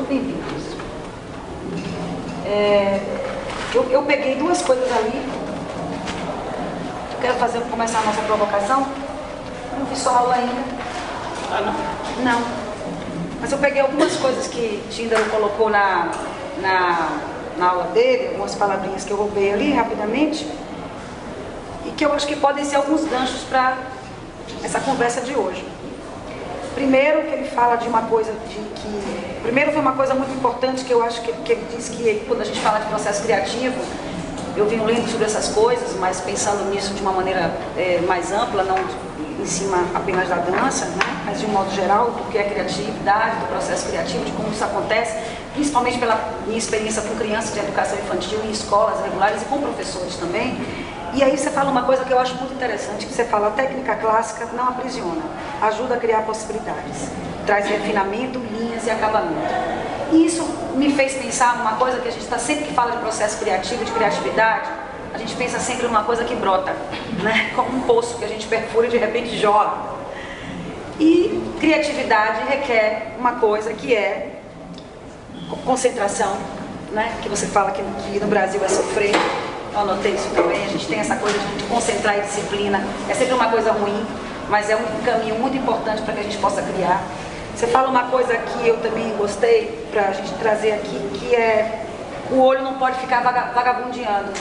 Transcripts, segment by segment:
muito bem-vindos. Eu peguei duas coisas ali. Eu quero começar a nossa provocação. Eu não vi sua aula ainda. Ah, não? Não. Mas eu peguei algumas coisas que Tíndaro colocou na aula dele, algumas palavrinhas que eu roubei ali rapidamente, e que eu acho que podem ser alguns ganchos para essa conversa de hoje. Primeiro, que ele fala de uma coisa primeiro foi uma coisa muito importante que eu acho que ele diz que quando a gente fala de processo criativo, eu venho lendo sobre essas coisas, mas pensando nisso de uma maneira mais ampla, não em cima apenas da dança, né? Mas de um modo geral, do que é criatividade, do processo criativo, de como isso acontece, principalmente pela minha experiência com crianças de educação infantil em escolas regulares e com professores também. E aí você fala uma coisa que eu acho muito interessante, que você fala: a técnica clássica não aprisiona, ajuda a criar possibilidades, traz refinamento, linhas e acabamento. E isso me fez pensar numa coisa que a gente está sempre que fala de processo criativo, de criatividade, a gente pensa sempre numa coisa que brota, né? Como um poço que a gente perfura e de repente jorra. E criatividade requer uma coisa que é concentração, né? Que você fala que no Brasil é sofrer. Eu anotei isso também. A gente tem essa coisa de concentrar e disciplina. É sempre uma coisa ruim, mas é um caminho muito importante para que a gente possa criar. Você fala uma coisa que eu também gostei para a gente trazer aqui, que é: o olho não pode ficar vagabundeando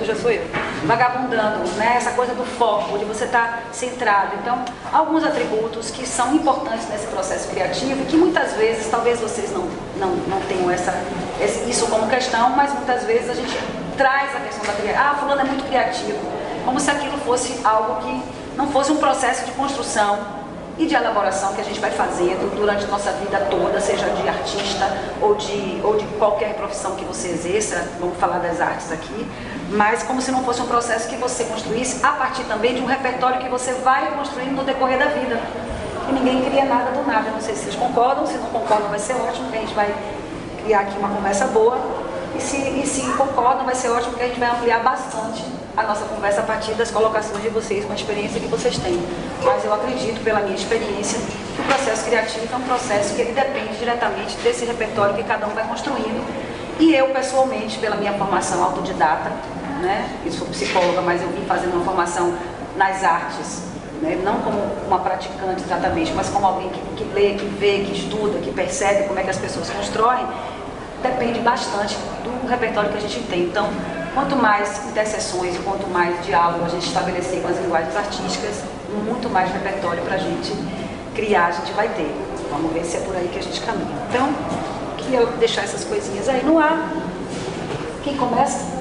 já sou eu, vagabundando, né? Essa coisa do foco, de você estar centrado. Então, alguns atributos que são importantes nesse processo criativo, que muitas vezes, talvez vocês não tenham isso como questão, mas muitas vezes a gente traz a questão da criatividade. Fulano é muito criativo, como se aquilo fosse algo que não fosse um processo de construção e de elaboração que a gente vai fazendo durante a nossa vida toda, seja de artista ou de qualquer profissão que você exerça. Vamos falar das artes aqui, mas como se não fosse um processo que você construísse a partir também de um repertório que você vai construindo no decorrer da vida. E ninguém cria nada do nada. Não sei se vocês concordam, se não concordam vai ser ótimo, porque a gente vai criar aqui uma conversa boa. E se concordam, vai ser ótimo, porque a gente vai ampliar bastante a nossa conversa a partir das colocações de vocês, com a experiência que vocês têm. Mas eu acredito, pela minha experiência, que o processo criativo é um processo que ele depende diretamente desse repertório que cada um vai construindo. E eu, pessoalmente, pela minha formação autodidata, né? Eu sou psicóloga, mas eu vim fazendo uma formação nas artes, né? Não como uma praticante exatamente, mas como alguém que lê, que vê, que estuda, que percebe como é que as pessoas constroem. Depende bastante do repertório que a gente tem. Então, quanto mais interseções e quanto mais diálogo a gente estabelecer com as linguagens artísticas, muito mais repertório para a gente criar a gente vai ter. Vamos ver se é por aí que a gente caminha. Então, queria deixar essas coisinhas aí no ar. Quem começa?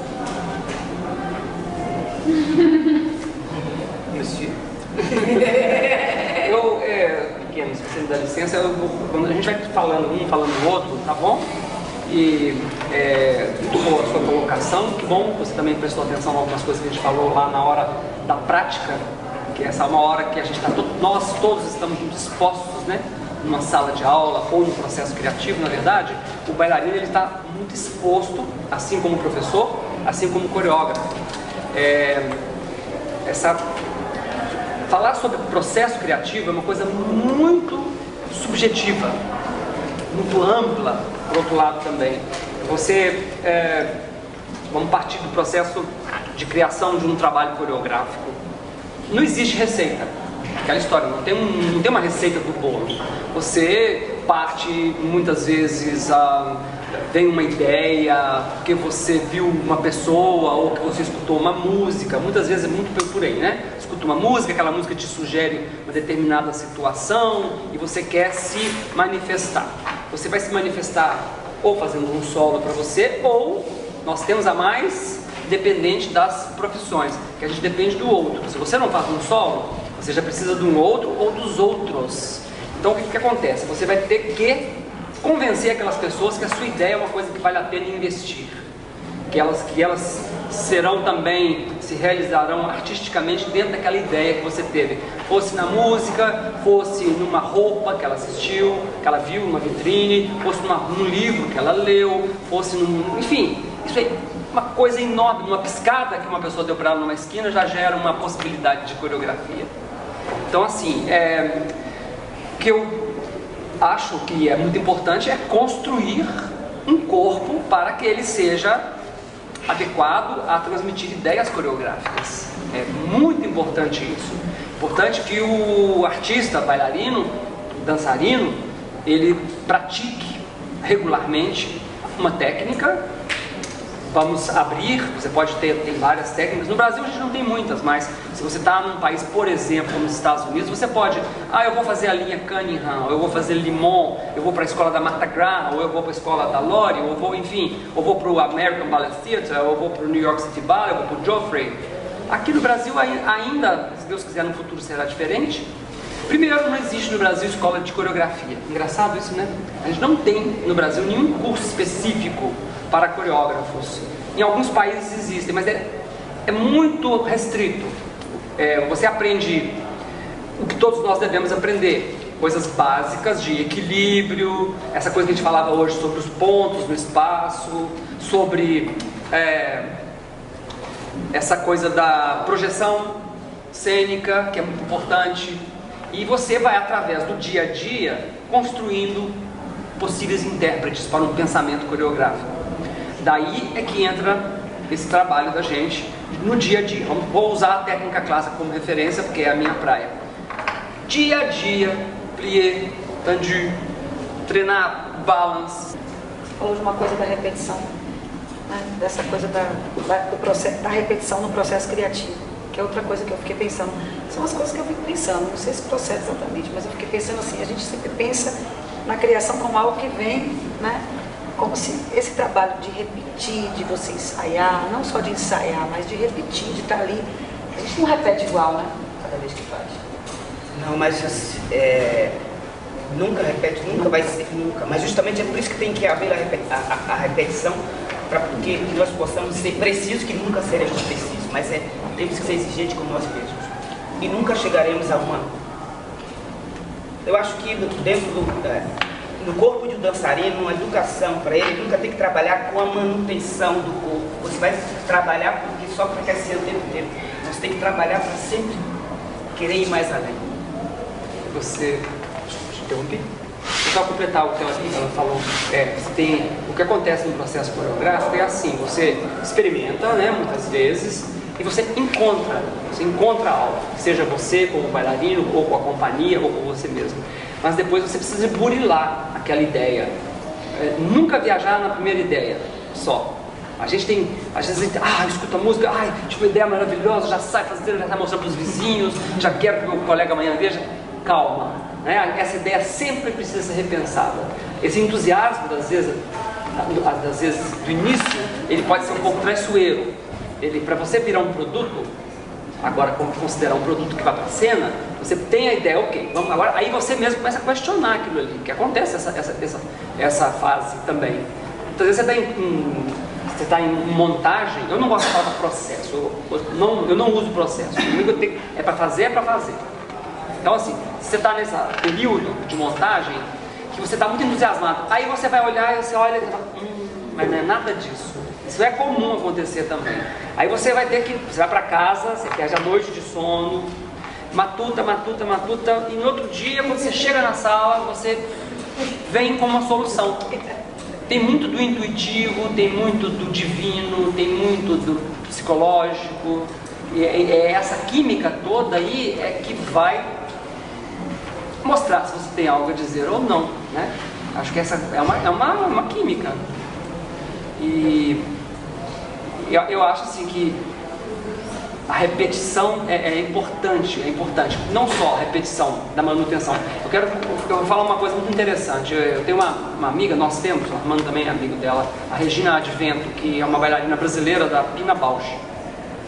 Pequeno, se você me dá licença, quando a gente vai falando um, falando o outro, tá bom? E muito boa a sua colocação, que bom, você também prestou atenção em algumas coisas que a gente falou lá na hora da prática, que essa é uma hora que a gente está, nós todos estamos muito expostos, né? Numa sala de aula ou no processo criativo, na verdade, o bailarino ele está muito exposto, assim como o professor, assim como o coreógrafo. Falar sobre processo criativo é uma coisa muito subjetiva, muito ampla, por outro lado também. Vamos partir do processo de criação de um trabalho coreográfico. Não existe receita, aquela história, não tem uma receita do bolo. Você parte, muitas vezes, vem uma ideia, porque você viu uma pessoa, ou que você escutou uma música, muitas vezes é muito por aí, né? Escuta uma música, aquela música te sugere uma determinada situação, e você quer se manifestar. Você vai se manifestar ou fazendo um solo para você, ou nós temos a mais dependente das profissões, que a gente depende do outro. Se você não faz um solo, você já precisa de um outro ou dos outros. Então o que acontece? Você vai ter que convencer aquelas pessoas que a sua ideia é uma coisa que vale a pena investir, que elas serão também, se realizarão artisticamente dentro daquela ideia que você teve, fosse na música, fosse numa roupa que ela assistiu, que ela viu numa vitrine, fosse num livro que ela leu, fosse enfim, isso é uma coisa enorme. Uma piscada que uma pessoa deu para ela numa esquina já gera uma possibilidade de coreografia. Então assim, que eu acho que é muito importante é construir um corpo para que ele seja adequado a transmitir ideias coreográficas. É muito importante isso. Importante que o artista, bailarino, dançarino, ele pratique regularmente uma técnica. Vamos abrir, você pode tem várias técnicas. No Brasil a gente não tem muitas, mas se você está num país, por exemplo, como nos Estados Unidos, você pode, eu vou fazer a linha Cunningham, ou eu vou fazer Limon, eu vou para a escola da Martha Graham, ou eu vou para a escola da Lori, ou eu vou, enfim, ou vou para o American Ballet Theatre, ou eu vou para o New York City Ballet, ou vou para o Joffrey. Aqui no Brasil ainda, se Deus quiser, no futuro será diferente. Primeiro, não existe no Brasil escola de coreografia. Engraçado isso, né? A gente não tem no Brasil nenhum curso específico para coreógrafos. Em alguns países existem, mas é muito restrito. Você aprende o que todos nós devemos aprender. Coisas básicas de equilíbrio, essa coisa que a gente falava hoje sobre os pontos no espaço, sobre essa coisa da projeção cênica, que é muito importante. E você vai, através do dia a dia, construindo possíveis intérpretes para um pensamento coreográfico. Daí é que entra esse trabalho da gente no dia a dia. Vou usar a técnica clássica como referência, porque é a minha praia. Dia a dia, plié, tendu, treinar, balance. Você falou de uma coisa da repetição, né? Dessa coisa do processo, da repetição no processo criativo, que é outra coisa que eu fiquei pensando. São as coisas que eu fico pensando, não sei se processo exatamente, mas eu fiquei pensando assim, a gente sempre pensa na criação como algo que vem, né? Como se esse trabalho de repetir, de você ensaiar, não só de ensaiar, mas de repetir, de estar ali, a gente não repete igual, né? Cada vez que faz. Não, mas nunca repete, nunca vai ser, nunca. Mas justamente é por isso que tem que haver a repetição, para que nós possamos ser precisos, que nunca seremos precisos, mas temos que ser exigentes com nós mesmos. E nunca chegaremos a uma... Eu acho que dentro no corpo de um dançarino, uma educação para ele, nunca tem que trabalhar com a manutenção do corpo. Você vai trabalhar porque só para aquecer o tempo inteiro. Você tem que trabalhar para sempre querer ir mais além. Você... Te interrompi? Só completar o que ela falou, você tem, o que acontece no processo coreográfico é assim, você experimenta, né, muitas vezes, e você encontra algo, seja você como bailarino, ou com a companhia, ou com você mesmo. Mas depois você precisa burilar aquela ideia. Nunca viajar na primeira ideia só. A gente tem, às vezes, escuta a música, tive uma ideia maravilhosa, já sai fazendo, já sai mostrando para os vizinhos, já quero que o meu colega amanhã veja. Calma, né? Essa ideia sempre precisa ser repensada. Esse entusiasmo, às vezes do início, ele pode ser um pouco traiçoeiro. Para você virar um produto, agora como considerar um produto que vai para a cena, você tem a ideia, ok, vamos agora, aí você mesmo começa a questionar aquilo ali, que acontece essa fase também. Então, às vezes você está em montagem, eu não gosto de falar processo, eu não uso processo, comigo é para fazer, é para fazer. Então assim, se você está nesse período de montagem, que você está muito entusiasmado, aí você vai olhar e você olha e fala, mas não é nada disso. Isso é comum acontecer também. Aí você vai para casa, você perde a noite de sono, matuta, e no outro dia, quando você chega na sala, você vem com uma solução. Tem muito do intuitivo, tem muito do divino, tem muito do psicológico, e essa química toda aí é que vai mostrar se você tem algo a dizer ou não, né? Acho que essa é uma química. E eu acho assim que a repetição é importante, não só a repetição da manutenção. Eu vou falar uma coisa muito interessante. Eu tenho uma amiga, nós temos, o Armando também é amigo dela, a Regina Advento, que é uma bailarina brasileira da Pina Bausch.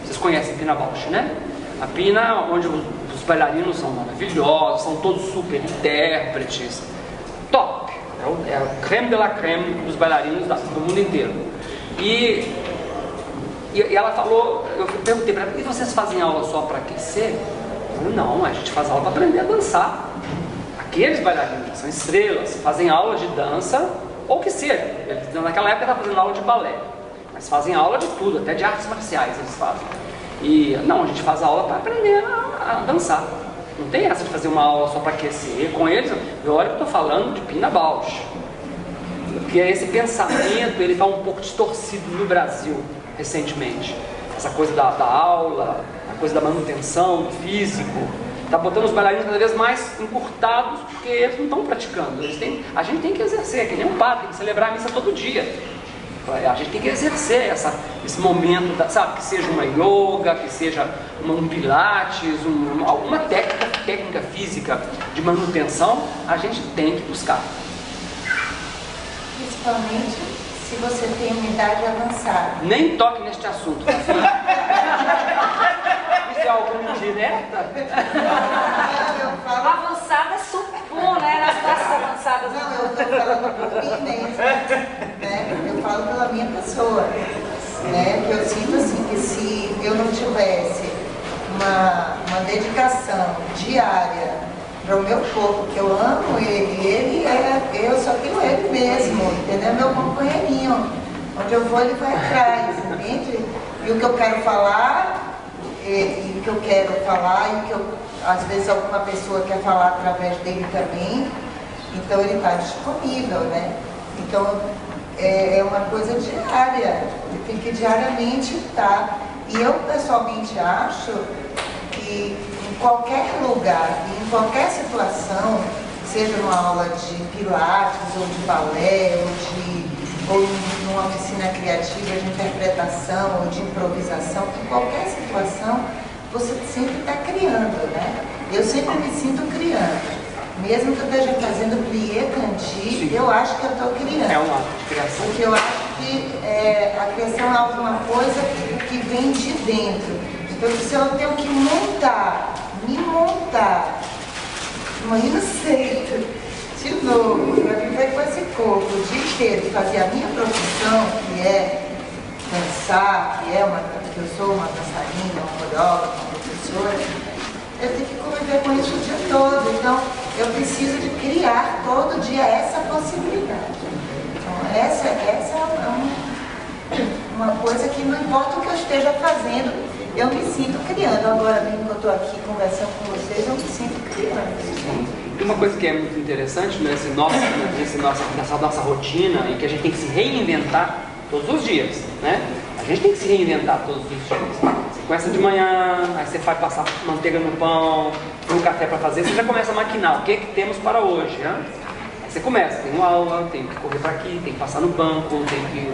Vocês conhecem a Pina Bausch, né? A Pina, onde os bailarinos são maravilhosos, são todos super intérpretes, top! É a creme de la creme dos bailarinos do mundo inteiro. E ela falou, eu perguntei para ela, e vocês fazem aula só para aquecer? Eu falei, não, a gente faz aula para aprender a dançar. Aqueles bailarinos que são estrelas fazem aula de dança, ou que seja. Naquela época estavam fazendo aula de balé, mas fazem aula de tudo, até de artes marciais eles fazem. E não, a gente faz aula para aprender a dançar. Não tem essa de fazer uma aula só para aquecer. Com eles, olha que eu estou falando de Pina Bausch. Porque esse pensamento, ele está um pouco distorcido no Brasil, recentemente. Essa coisa da aula, a coisa da manutenção, do físico. Está botando os bailarinos cada vez mais encurtados, porque eles não estão praticando. A gente tem que exercer, que nem um padre, tem que celebrar a missa todo dia. A gente tem que exercer esse momento, sabe, que seja uma yoga, que seja um pilates, alguma técnica física de manutenção, a gente tem que buscar. Principalmente se você tem uma idade avançada. Nem toque neste assunto. Isso é alguma indireta? Eu falo... Avançada é super bom, né? Nas classes avançadas. Não, eu estou falando por mim mesmo, né? Eu falo pela minha pessoa, né? Que eu sinto assim, que se eu não tivesse uma dedicação diária para o meu corpo, que eu amo ele eu só tenho ele mesmo, entendeu? Meu companheirinho. Onde eu vou, ele vai atrás, entende? E o que eu quero falar, e o que eu quero falar, e o que eu, às vezes alguma pessoa quer falar através dele também, então ele está disponível, né? Então é uma coisa diária, ele tem que diariamente estar. E eu pessoalmente acho que em qualquer lugar, em qualquer situação, seja numa aula de pilates, ou de balé, ou numa oficina criativa de interpretação, ou de improvisação, em qualquer situação, você sempre está criando, né? Eu sempre me sinto criando. Mesmo que eu esteja fazendo plié, canti, eu acho que eu estou criando. É um ato de criação. Porque eu acho que a criação é alguma coisa que vem de dentro. Então, se eu tenho que me montar, não sei, de novo, para viver com esse corpo o dia inteiro, fazer a minha profissão, que é dançar, que eu sou uma dançarina, uma coreógrafa, uma professora, eu tenho que conviver com isso o dia todo. Então, eu preciso de criar todo dia essa possibilidade. Então, essa é uma coisa que não importa o que eu esteja fazendo, eu me sinto criando. Agora, mesmo que eu estou aqui conversando com vocês, eu me sinto criando. E uma coisa que é muito interessante nessa nossa rotina, e que a gente tem que se reinventar todos os dias, né? A gente tem que se reinventar todos os dias. Você começa de manhã, aí você vai passar manteiga no pão, tem um café para fazer, você já começa a maquinar o que temos para hoje, né? Aí você começa, tem uma aula, tem que correr para aqui, tem que passar no banco, tem que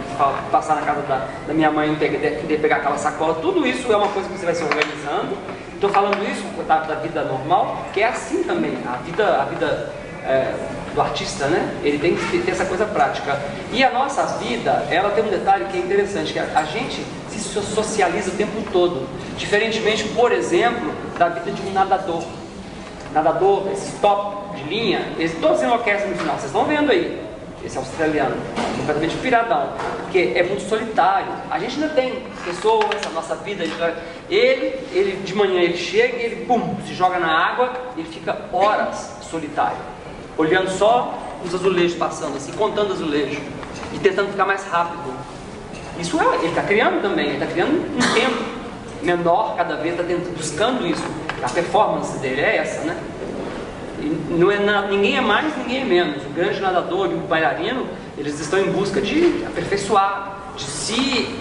passar na casa da minha mãe, pegar aquela sacola, tudo isso é uma coisa que você vai se organizando. Estou falando isso da vida normal, que é assim também, a vida do artista, né? Ele tem que ter essa coisa prática. E a nossa vida, ela tem um detalhe que é interessante, que a gente se socializa o tempo todo. Diferentemente, por exemplo, da vida de um nadador. Nadador, esses top de linha, eles todos enlouquecem no final. Vocês estão vendo aí, esse australiano, completamente piradão, porque é muito solitário. A gente ainda tem pessoas, a nossa vida, ele de manhã ele chega e ele se joga na água, ele fica horas solitário, olhando só os azulejos passando, assim, contando azulejos e tentando ficar mais rápido. Isso ele está criando também, ele está criando um tempo menor cada vez, está buscando isso. A performance dele é essa, né? E não é ninguém é mais, ninguém é menos. O grande nadador e o bailarino, eles estão em busca de aperfeiçoar, de se,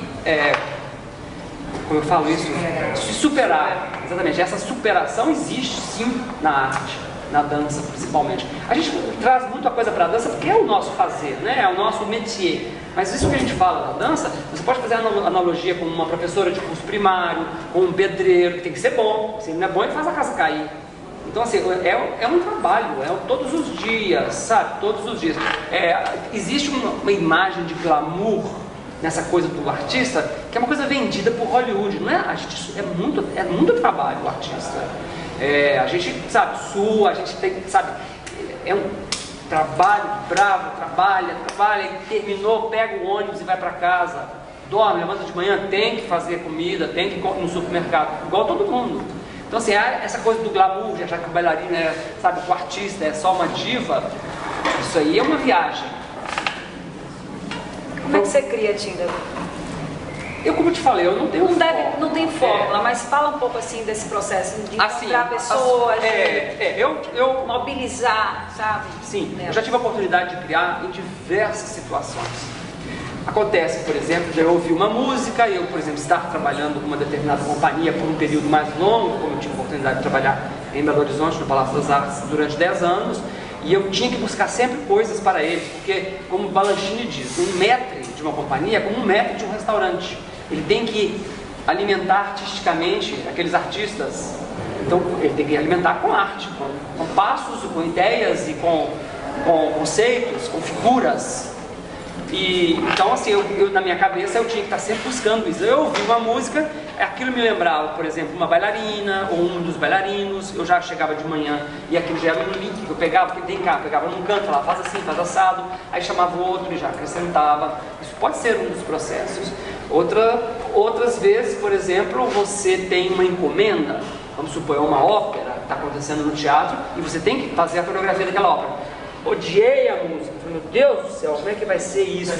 como eu falo isso, de se superar. Exatamente, essa superação existe sim na arte, na dança principalmente. A gente traz muita coisa para a dança porque é o nosso fazer, né? É o nosso métier. Mas isso que a gente fala da dança, você pode fazer analogia com uma professora de curso primário, com um pedreiro, que tem que ser bom. Se ele não é bom, ele faz a casa cair. Então, assim, é um trabalho, todos os dias, sabe? Todos os dias. Existe uma imagem de glamour nessa coisa do artista, que é uma coisa vendida por Hollywood, não é? É muito trabalho o artista. A gente, sabe, sua, a gente tem, sabe, é um trabalho bravo, trabalha, e terminou, pega o ônibus e vai para casa, dorme, levanta de manhã, tem que fazer comida, tem que ir no supermercado, igual todo mundo. Então, assim, essa coisa do glamour, de achar que o bailarino sabe, que o artista é só uma diva, isso aí é uma viagem. Como é que você cria, Tinda? Como eu te falei, eu não tenho não tem fórmula, mas fala um pouco assim desse processo de encontrar pessoas, eu mobilizar, sabe? Sim, eu já tive a oportunidade de criar em diversas situações. Acontece, por exemplo, de eu ouvir uma música e eu, por exemplo, estar trabalhando com uma determinada companhia por um período mais longo, como eu tive a oportunidade de trabalhar em Belo Horizonte, no Palácio das Artes, durante 10 anos, e eu tinha que buscar sempre coisas para eles, porque, como Balanchine diz, um maître de uma companhia é como um maître de um restaurante. Ele tem que alimentar artisticamente aqueles artistas. Então, ele tem que alimentar com arte, com passos, com ideias e com conceitos, com figuras. E então, assim, na minha cabeça eu tinha que estar sempre buscando isso. Eu ouvi uma música, aquilo me lembrava, por exemplo, uma bailarina ou um dos bailarinos. Eu já chegava de manhã e aquilo já era um link que eu pegava, porque tem cá, pegava num canto, falava faz assim, faz assado, aí chamava o outro e já acrescentava. Isso pode ser um dos processos. Outras vezes, por exemplo, você tem uma encomenda, vamos supor, uma ópera que está acontecendo no teatro e você tem que fazer a coreografia daquela ópera. Odiei a música, falei, meu Deus do céu, como é que vai ser isso?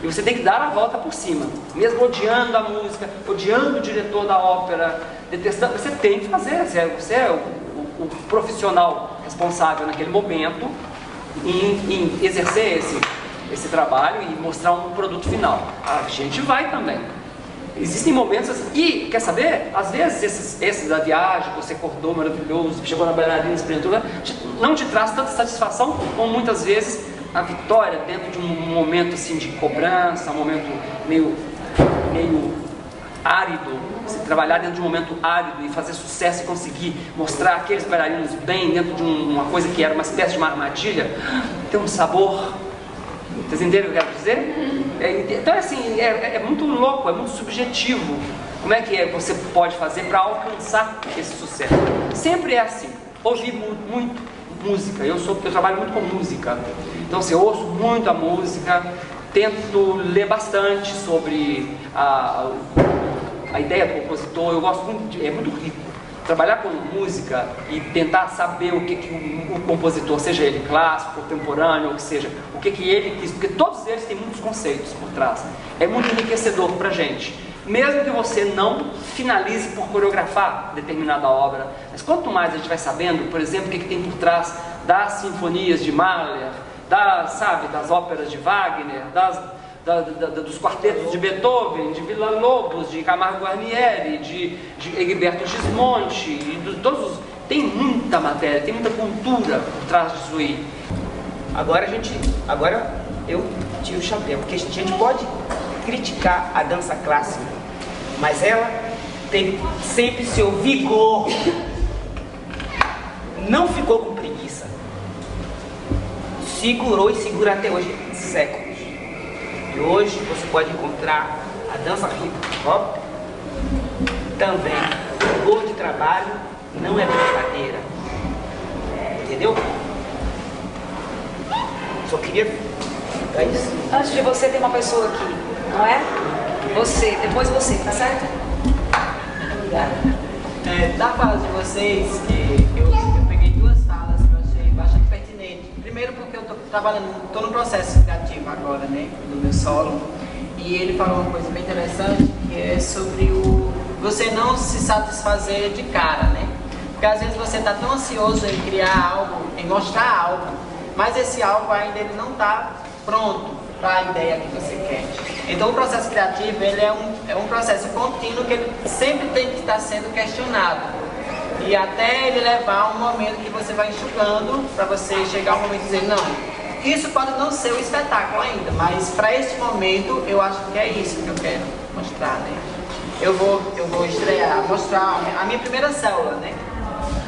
E você tem que dar a volta por cima, mesmo odiando a música, odiando o diretor da ópera, detestando, você tem que fazer, você é o profissional responsável naquele momento em exercer esse trabalho e mostrar um produto final. A gente vai também. Existem momentos assim, e quer saber? Às vezes esses da viagem, você acordou maravilhoso, chegou na bailarina, experimentou, não te traz tanta satisfação como muitas vezes a vitória dentro de um momento assim de cobrança, um momento meio árido. Você trabalhar dentro de um momento árido e fazer sucesso e conseguir mostrar aqueles bailarinos bem dentro de uma coisa que era uma espécie de uma armadilha, tem um sabor. Vocês entenderam o que eu quero dizer? Então, assim, é muito louco, é muito subjetivo. Como é que você pode fazer para alcançar esse sucesso? Sempre é assim. Ouvir muito música. Eu trabalho muito com música. Então, assim, eu ouço muito a música, tento ler bastante sobre a ideia do compositor. Eu gosto muito, é muito rico. Trabalhar com música e tentar saber o que o compositor, seja ele clássico, contemporâneo, ou que seja, o que ele quis, porque todos eles têm muitos conceitos por trás. É muito enriquecedor pra gente. Mesmo que você não finalize por coreografar determinada obra, mas quanto mais a gente vai sabendo, por exemplo, o que tem por trás das sinfonias de Mahler, das óperas de Wagner, dos quartetos de Beethoven, de Villa-Lobos, de Camargo Guarnieri, de Egberto Gismonti, tem muita matéria, tem muita cultura por trás disso aí. Agora eu tiro o chapéu, porque a gente pode criticar a dança clássica, mas ela teve sempre seu vigor, não ficou com preguiça, segurou e segura até hoje, séculos. E hoje você pode encontrar a dança hip hop também. O vigor de trabalho não é brincadeira. Entendeu? Só queria dar isso. Antes de você tem uma pessoa aqui, não é? Depois você, tá certo? Obrigada. Da fala de vocês, eu peguei duas falas que eu achei bastante pertinentes. Primeiro porque eu estou no processo criativo agora, né, do meu solo, e ele falou uma coisa bem interessante, que é sobre você não se satisfazer de cara, né? Porque às vezes você está tão ansioso em criar algo, em mostrar algo, mas esse algo ainda ele não está pronto para a ideia que você quer. Então o processo criativo ele é um processo contínuo que ele sempre tem que estar sendo questionado. E até ele levar um momento que você vai enxugando para você chegar ao momento de dizer, não, isso pode não ser o espetáculo ainda, mas para esse momento eu acho que é isso que eu quero mostrar, né? Eu vou estrear, mostrar a minha primeira célula, né?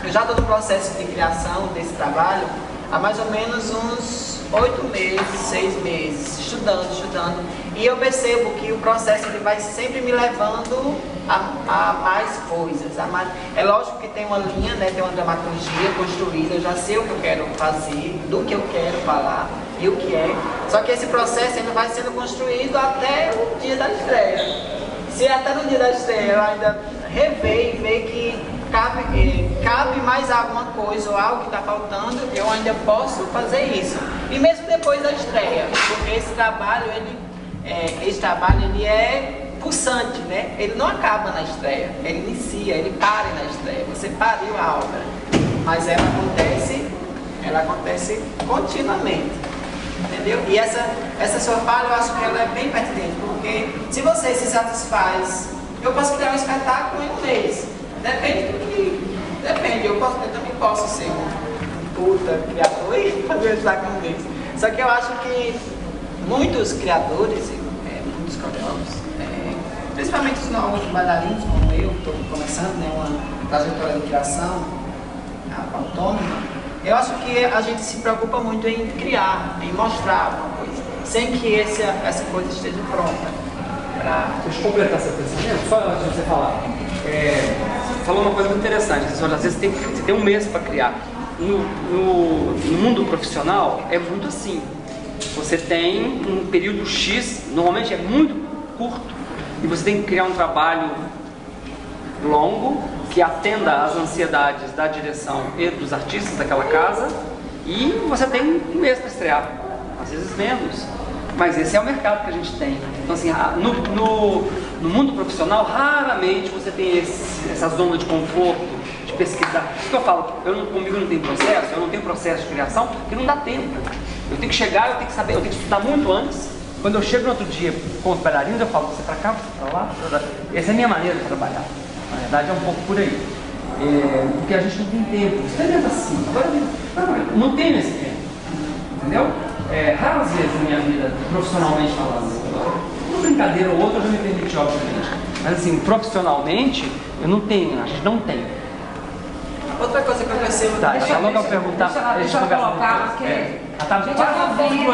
Eu já estou no processo de criação desse trabalho há mais ou menos uns 8 meses, 6 meses, estudando, e eu percebo que o processo ele vai sempre me levando a mais coisas. É lógico que tem uma linha, né, tem uma dramaturgia construída, eu já sei o que eu quero fazer, do que eu quero falar e o que é, só que esse processo ainda vai sendo construído até o dia da estreia. Se até no dia da estreia eu ainda rever e ver que cabe mais alguma coisa ou algo que está faltando, eu ainda posso fazer isso. E mesmo depois da estreia, porque esse trabalho ele é pulsante, né? Ele não acaba na estreia, ele inicia, ele para na estreia. Você pariu a obra, mas ela acontece continuamente, entendeu? E essa sua fala, eu acho que ela é bem pertinente, porque se você se satisfaz, eu posso criar um espetáculo em um mês. Depende, eu também posso ser um puta criador e fazer um espetáculo em um mês. Só que eu acho que muitos criadores, muitos coreógrafos, principalmente os novos bailarinos, como eu, estou começando, né, uma trajetória de criação autônoma, eu acho que a gente se preocupa muito em criar, em mostrar alguma coisa, sem que essa coisa esteja pronta. Deixa eu completar esse pensamento, só antes de você falar. Você falou uma coisa muito interessante, às vezes você tem um mês para criar. No mundo profissional é muito assim. Você tem um período X, normalmente é muito curto, e você tem que criar um trabalho longo que atenda às ansiedades da direção e dos artistas daquela casa, e você tem um mês para estrear, às vezes menos, mas esse é o mercado que a gente tem. Então assim, no mundo profissional raramente você tem essa zona de conforto, de pesquisar. Isso que eu falo, comigo não tem processo, eu não tenho processo de criação, porque não dá tempo. Eu tenho que chegar, eu tenho que saber, eu tenho que estudar muito antes. Quando eu chego no outro dia com os bailarinos, eu falo, você para cá, você para lá. Essa é a minha maneira de trabalhar. Na verdade é um pouco por aí. Porque a gente não tem tempo. Experimenta assim. Agora, não tenho esse tempo. Entendeu? Raras vezes na minha vida, profissionalmente falando. Uma brincadeira ou outra eu já me permiti, obviamente. Mas assim, profissionalmente, eu não tenho, a gente não tem. Outra coisa que eu percebo... Tá, deixa logo eu perguntar. Deixa eu colocar, porque... Gente, eu tô vendo.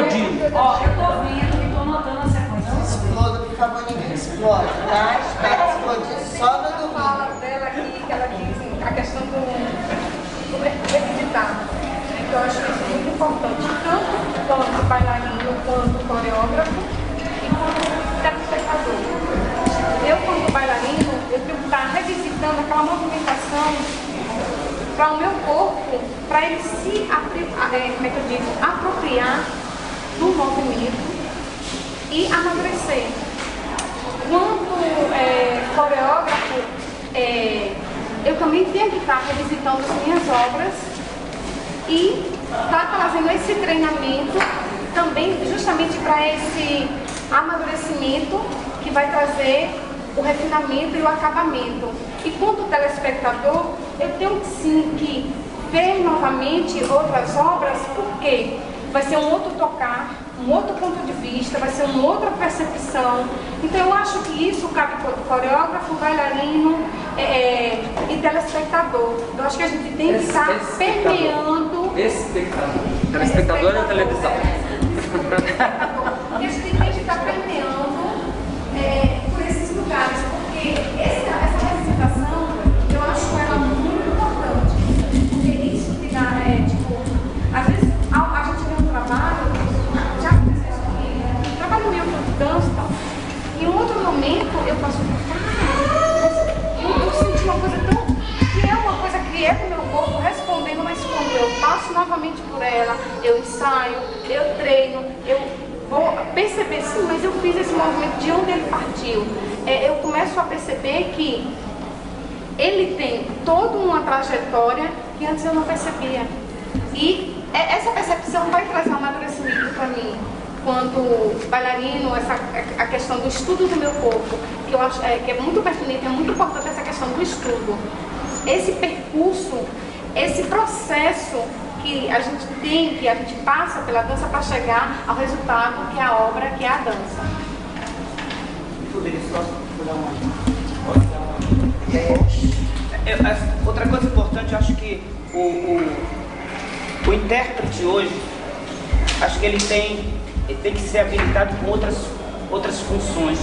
Ó, eu tô vendo e tô notando a sequência. Exploda, por favor, ninguém explode, tá? Espera explodir só no domingo. Fala dela aqui, que ela diz assim, a questão do requisitar. Eu acho isso muito importante, tanto quanto bailarino, quanto coreógrafo e quanto telespectador. Eu, como bailarino, eu tenho que estar revisitando aquela movimentação para o meu corpo, para ele se apropriar do movimento e amadurecer. Quanto coreógrafo, eu também tenho que estar revisitando as minhas obras e estar trazendo esse treinamento também justamente para esse amadurecimento que vai trazer o refinamento e o acabamento. E quanto telespectador, eu tenho sim que ver novamente outras obras, porque vai ser um outro tocar, um outro ponto de vista, vai ser uma outra percepção. Então eu acho que isso cabe para o coreógrafo, bailarino e telespectador. Eu acho que a gente tem que estar permeando... Telespectador é televisão. E a gente tem que estar permeando por esses lugares, porque essa representação, eu acho ela muito importante. Porque isso que dá, às vezes a gente vê um trabalho, já aconteceu isso comigo, um trabalho meu que eu danço, em outro momento eu faço, eu senti uma coisa tão, que é uma coisa que é do meu corpo respondendo, mas quando eu passo novamente por ela, eu ensaio, eu treino, eu vou perceber, sim, mas eu fiz esse movimento de onde ele partiu. Eu começo a perceber que ele tem toda uma trajetória que antes eu não percebia. E essa percepção vai trazer um amadurecimento para mim. Quando bailarino, a questão do estudo do meu corpo, que eu acho que é muito pertinente, é muito importante essa questão do estudo. Esse percurso, esse processo que a gente tem, que a gente passa pela dança para chegar ao resultado que é a obra, que é a dança. Outra coisa importante, eu acho que o intérprete hoje, acho que ele tem que ser habilitado com outras funções.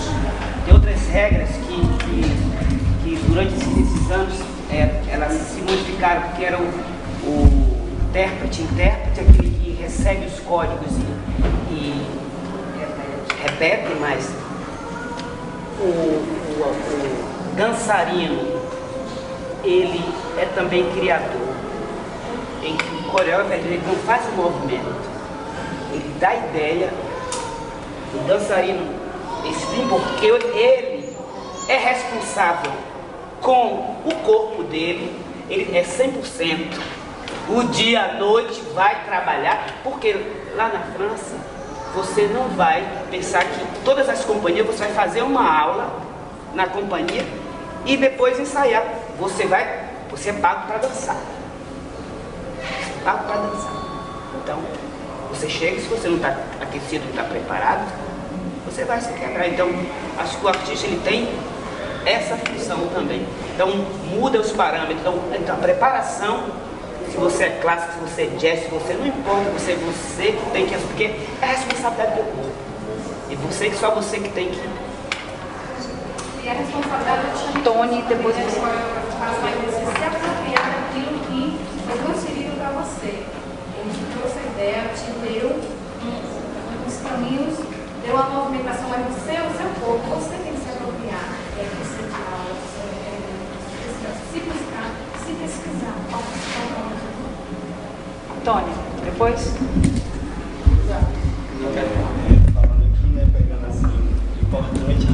Tem outras regras que durante esses anos elas se modificaram, porque era o intérprete, aquele que recebe os códigos e repete, mas o dançarino, ele é também criador. Em que o coreógrafo, ele não faz o movimento, ele dá ideia, o dançarino explica porque ele é responsável com o corpo dele, ele é 100%. O dia à noite vai trabalhar, porque lá na França você não vai pensar que todas as companhias você vai fazer uma aula na companhia e depois ensaiar. Você é pago para dançar. Pago para dançar. Então, você chega, se você não está aquecido, não está preparado, você vai se quebrar. Então, acho que o artista ele tem essa função também. Então, muda os parâmetros. Então a preparação, se você é clássico, se você é jazz, se você não importa, você que tem que, porque é a responsabilidade do corpo. E só você que tem que. E a responsabilidade de Tony, depois você. se apropriar daquilo que foi transferido para você. Ele te trouxe a ideia, te deu uns caminhos, deu a movimentação, mas você é o seu corpo, você tem que se apropriar. É que você fala, se buscar, se pesquisar. Tony, depois. Falando aqui, né, pegando assim, importante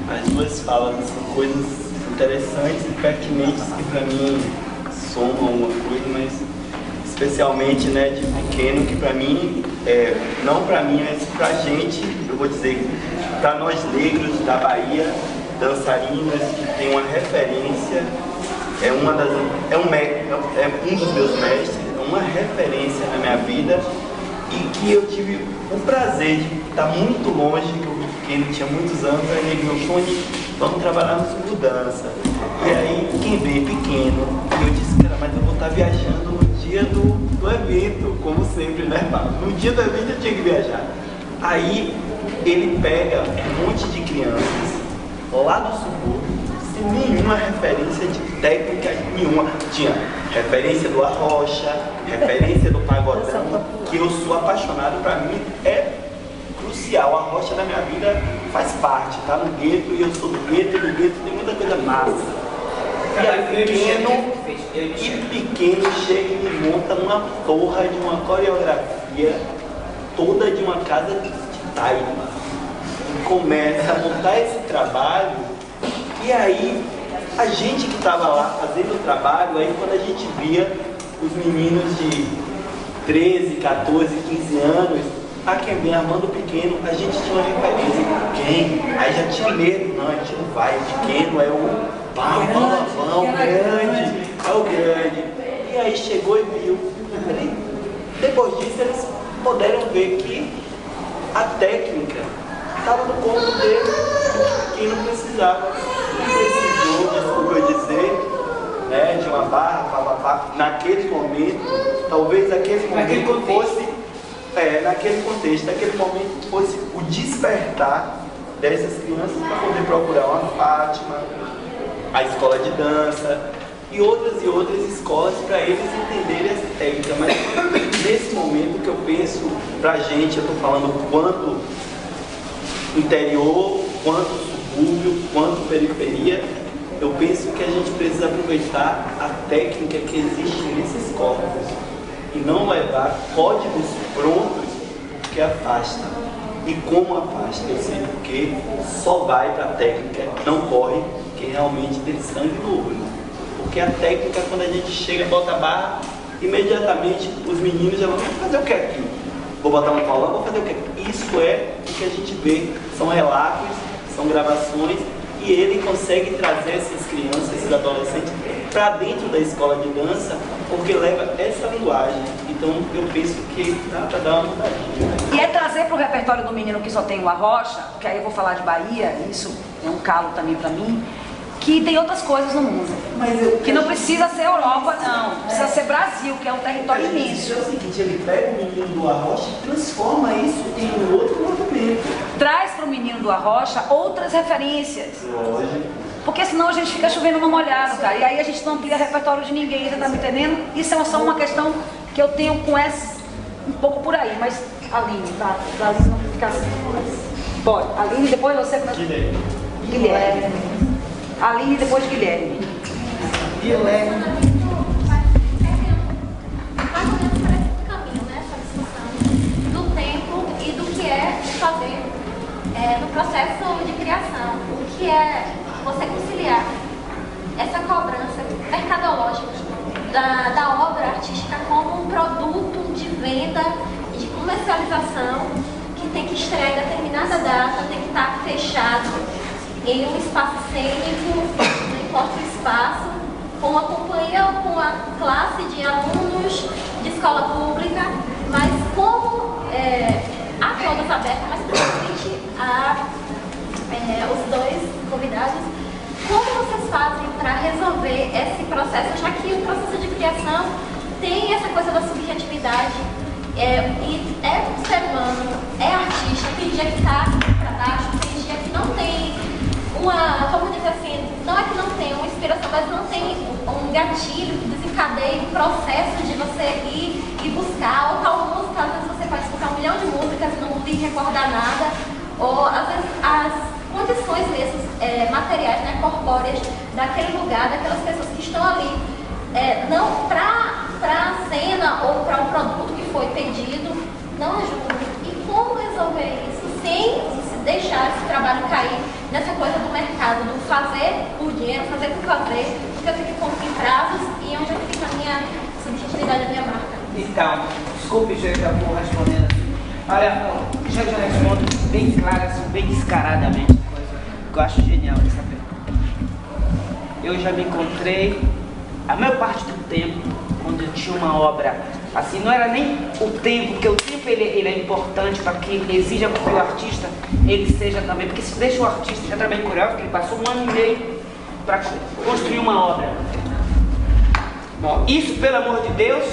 as duas falas são coisas interessantes e pertinentes que para mim somam uma coisa, mas especialmente, né, de pequeno, que para mim, não para mim, mas pra gente, eu vou dizer, para nós negros da Bahia, dançarinas que tem uma referência, é um dos meus mestres, é uma referência na minha vida e que eu tive o prazer de estar muito longe, que ele tinha muitos anos, aí ele me falou, vamos trabalhar no Sul Dança. E aí, quem veio pequeno, eu disse, cara, mas eu vou estar viajando no dia do evento, como sempre, né, Paulo? No dia do evento eu tinha que viajar. Aí, ele pega um monte de crianças lá do subúrbio, sem nenhuma referência de técnica nenhuma. Tinha referência do Arrocha, referência do Pagodão, que eu sou apaixonado, para mim é crucial. A Arrocha da minha vida faz parte, tá no gueto e eu sou do gueto, e do gueto tem muita coisa massa. E aí pequeno chega e me monta uma porra de uma coreografia toda de uma casa de taipa. E começa a montar esse trabalho e aí a gente que estava lá fazendo o trabalho, aí quando a gente via os meninos de 13, 14, 15 anos, quem vem Armando pequeno, a gente tinha uma referência. Quem? Aí já tinha medo, não, a gente não vai, pequeno é o grande, é o grande. E aí chegou e viu. Depois disso eles puderam ver que a técnica estava no corpo dele, quem não precisava. Não precisou, desculpa eu dizer, né, de uma barra, naquele momento, talvez aquele momento fosse. Naquele contexto, naquele momento fosse o despertar dessas crianças para poder procurar uma Fátima, a escola de dança e outras escolas para eles entenderem essa técnica. Mas nesse momento que eu penso pra gente, eu estou falando quanto interior, quanto subúrbio, quanto periferia, eu penso que a gente precisa aproveitar a técnica que existe nesses corpos e não levar códigos prontos que afastam. E como afasta? Eu sei porque só vai para a técnica, não corre quem realmente tem sangue no olho. Porque a técnica, quando a gente chega, bota a barra, imediatamente os meninos já vão fazer o que aqui? Vou botar um violão, vou fazer o que? Isso é o que a gente vê, são relatos, são gravações, e ele consegue trazer essas crianças, esses adolescentes, para dentro da escola de dança, porque leva essa linguagem. Então eu penso que dá para dar uma mudadinha. E é trazer para o repertório do menino que só tem o Arrocha, porque aí eu vou falar de Bahia, isso é um calo também para mim, que tem outras coisas no mundo. Que não precisa ser Europa, não. Precisa ser Brasil, que é um território imenso. É o seguinte, ele pega o menino do Arrocha e transforma isso em outro movimento. Traz para o menino do Arrocha outras referências. Lógico. Porque senão a gente fica chovendo no molhado, cara. E aí a gente não amplia repertório de ninguém, você tá me entendendo? Isso é só uma questão que eu tenho com essa, um pouco por aí. Mas, Aline, tá? A Aline não fica assim. Pode. Aline, depois você... Guilherme. Aline, depois Guilherme. Guilherme. Mais ou menos parece um caminho, né? Essa discussão do tempo e do que é fazer no processo de criação, o que é você conciliar essa cobrança mercadológica da obra artística como um produto de venda e de comercialização que tem que estrear em determinada data, tem que estar fechado em um espaço cênico, não importa o espaço, com a companhia ou com a classe de alunos de escola pública, mas como a todas abertas, mas principalmente os dois convidados, como vocês fazem para resolver esse processo, já que o processo de criação tem essa coisa da subjetividade, e um ser humano, é artista, tem dia que está para baixo, tem dia que não tem vamos dizer assim, não é que não tem uma inspiração, mas não tem um gatilho que desencadeie o processo de você ir e buscar, ou tal música, às vezes você pode escutar 1 milhão de músicas e não lhe recordar nada, ou às vezes as condições mesmo materiais, né, corpóreas daquele lugar, daquelas pessoas que estão ali, não para a cena ou para o produto que foi pedido, não ajuda. E como resolver isso sem deixar esse trabalho cair nessa coisa do mercado, do fazer por dinheiro, fazer por fazer, porque eu tenho que cumprir prazos e onde é que fica a minha subjetividade, a minha marca? Então, desculpe, eu já vou respondendo assim. Olha, já respondo bem claro, assim, bem descaradamente, coisa que eu acho genial essa pergunta. Eu já me encontrei, a maior parte do tempo, quando eu tinha uma obra, assim, não era nem o tempo, porque o tempo ele é importante para que exija que o artista ele seja também, porque se deixa o artista, já trabalhei com coreógrafo, ele passou 1 ano e meio para construir uma obra. Isso, pelo amor de Deus,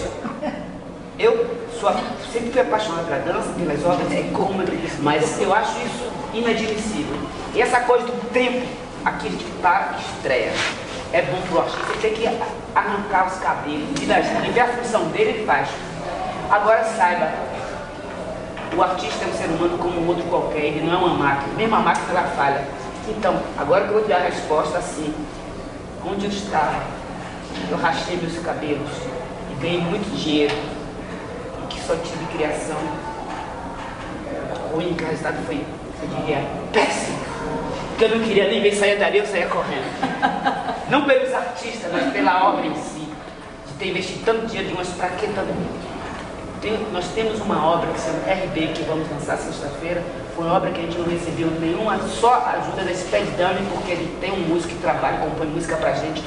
eu sempre fui apaixonado pela dança, pelas obras, mas eu acho isso inadmissível. E essa coisa do tempo, aquele que para estreia, é bom pro artista, ele tem que arrancar os cabelos, e ver a função dele, ele faz. Agora saiba, o artista é um ser humano como um outro qualquer, ele não é uma máquina, mesmo a máquina ela falha. Então, agora que eu vou te dar a resposta assim, onde eu estava, eu rachei meus cabelos e ganhei muito dinheiro, e que só tive criação, o único resultado foi, eu diria, péssimo, porque eu não queria nem ver sair dali, eu saía correndo. Não pelos artistas, mas pela obra em si, de ter investido tanto dinheiro, mas para que tanto? Nós temos uma obra que se chama RB, que vamos lançar sexta-feira. Foi uma obra que a gente não recebeu nenhuma, só ajuda da Sped Dummy, porque ele tem um músico que trabalha, compõe música pra gente.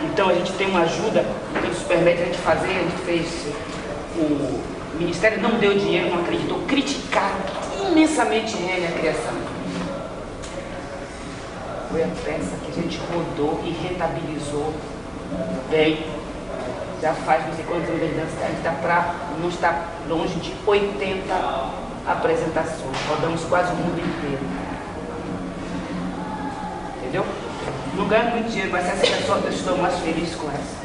Então a gente tem uma ajuda, que nos permite a gente fazer, a gente fez, o Ministério não deu dinheiro, não acreditou, criticaram imensamente ele a criação. Foi a peça que a gente rodou e rentabilizou bem. Já faz não sei quantos anos de dança, a gente não está longe de 80 apresentações. Rodamos quase o mundo inteiro. Entendeu? Não ganho muito dinheiro, mas essa pessoa eu estou mais feliz com essa.